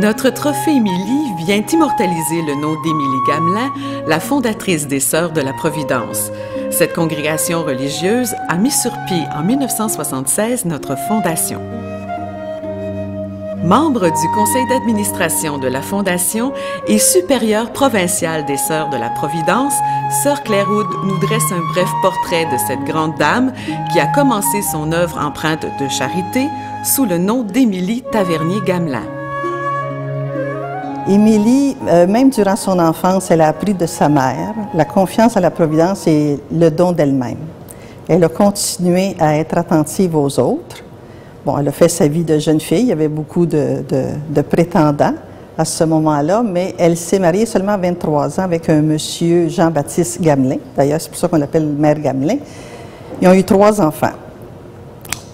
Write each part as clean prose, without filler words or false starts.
Notre trophée Émilie vient immortaliser le nom d'Émilie Gamelin, la fondatrice des Sœurs de la Providence. Cette congrégation religieuse a mis sur pied en 1976 notre fondation. Membre du conseil d'administration de la Fondation et supérieure provinciale des Sœurs de la Providence, Sœur Claire Hood nous dresse un bref portrait de cette grande dame qui a commencé son œuvre empreinte de charité sous le nom d'Émilie Tavernier-Gamelin. Émilie, même durant son enfance, elle a appris de sa mère la confiance à la Providence et le don d'elle-même. Elle a continué à être attentive aux autres. Bon, elle a fait sa vie de jeune fille, il y avait beaucoup de prétendants à ce moment-là, mais elle s'est mariée seulement à 23 ans avec un monsieur Jean-Baptiste Gamelin. D'ailleurs, c'est pour ça qu'on l'appelle Mère Gamelin. Ils ont eu 3 enfants.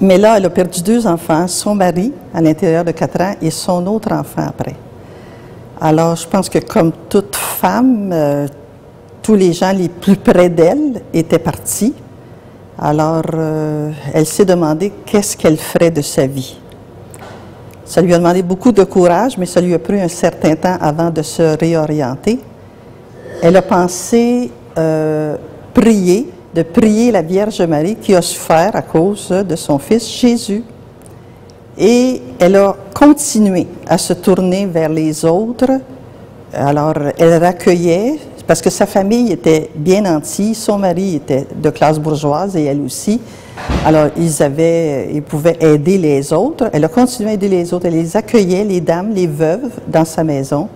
Mais là, elle a perdu 2 enfants, son mari à l'intérieur de 4 ans et son autre enfant après. Alors, je pense que comme toute femme, tous les gens les plus près d'elle étaient partis. Alors, elle s'est demandé qu'est-ce qu'elle ferait de sa vie. Ça lui a demandé beaucoup de courage, mais ça lui a pris un certain temps avant de se réorienter. Elle a pensé prier la Vierge Marie qui a souffert à cause de son fils Jésus. Et elle a continué à se tourner vers les autres. Alors, elle accueillait, parce que sa famille était bien nantie, son mari était de classe bourgeoise et elle aussi. Alors, ils pouvaient aider les autres. Elle a continué à aider les autres. Elle les accueillait, les dames, les veuves, dans sa maison.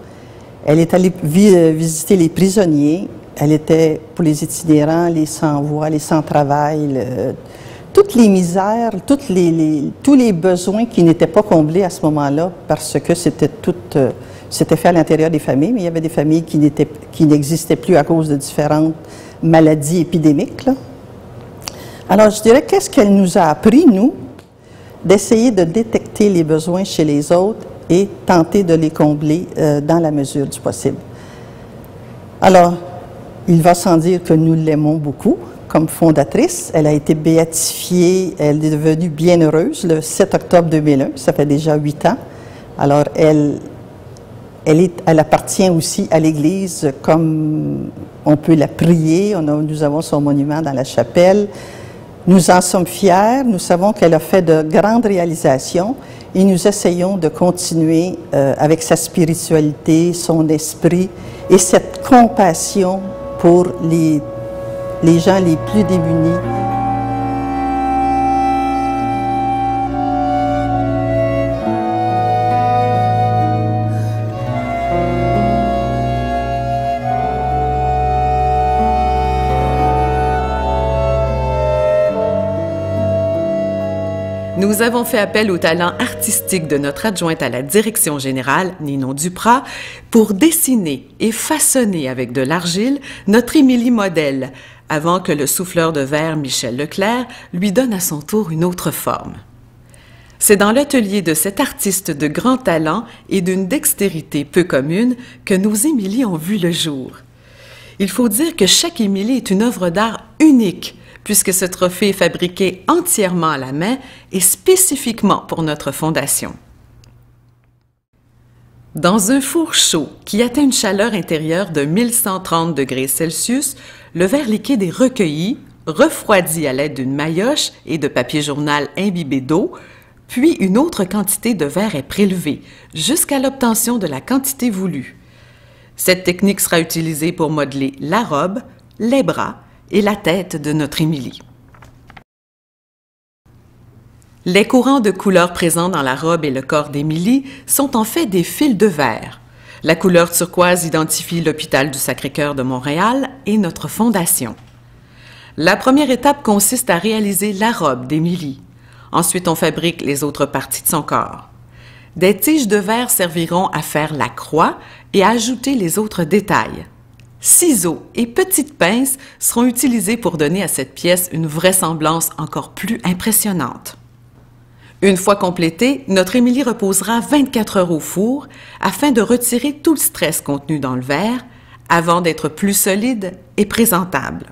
Elle est allée visiter les prisonniers. Elle était pour les itinérants, les sans-voix, les sans-travail, toutes les misères, tous les besoins qui n'étaient pas comblés à ce moment-là parce que c'était fait à l'intérieur des familles, mais il y avait des familles qui n'existaient plus à cause de différentes maladies épidémiques, là. Alors, je dirais, qu'est-ce qu'elle nous a appris, nous, d'essayer de détecter les besoins chez les autres et tenter de les combler dans la mesure du possible. Alors, il va sans dire que nous l'aimons beaucoup. Comme fondatrice, elle a été béatifiée, elle est devenue bienheureuse le 7 octobre 2001, ça fait déjà 8 ans. Alors, elle appartient aussi à l'Église comme on peut la prier. Nous avons son monument dans la chapelle. Nous en sommes fiers. Nous savons qu'elle a fait de grandes réalisations et nous essayons de continuer avec sa spiritualité, son esprit et cette compassion pour les gens les plus démunis. Nous avons fait appel au talent artistique de notre adjointe à la direction générale, Ninon Duprat, pour dessiner et façonner avec de l'argile notre Émilie modèle, avant que le souffleur de verre Michel Leclerc lui donne à son tour une autre forme. C'est dans l'atelier de cet artiste de grand talent et d'une dextérité peu commune que nos Émilies ont vu le jour. Il faut dire que chaque Émilie est une œuvre d'art unique, puisque ce trophée est fabriqué entièrement à la main et spécifiquement pour notre fondation. Dans un four chaud qui atteint une chaleur intérieure de 1130 degrés Celsius, le verre liquide est recueilli, refroidi à l'aide d'une maillotche et de papier journal imbibé d'eau, puis une autre quantité de verre est prélevée jusqu'à l'obtention de la quantité voulue. Cette technique sera utilisée pour modeler la robe, les bras et la tête de notre Émilie. Les courants de couleurs présents dans la robe et le corps d'Émilie sont en fait des fils de verre. La couleur turquoise identifie l'hôpital du Sacré-Cœur de Montréal et notre fondation. La première étape consiste à réaliser la robe d'Émilie. Ensuite, on fabrique les autres parties de son corps. Des tiges de verre serviront à faire la croix et à ajouter les autres détails. Ciseaux et petites pinces seront utilisés pour donner à cette pièce une vraisemblance encore plus impressionnante. Une fois complétée, notre Émilie reposera 24 heures au four afin de retirer tout le stress contenu dans le verre avant d'être plus solide et présentable.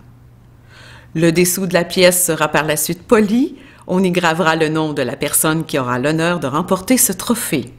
Le dessous de la pièce sera par la suite poli. On y gravera le nom de la personne qui aura l'honneur de remporter ce trophée.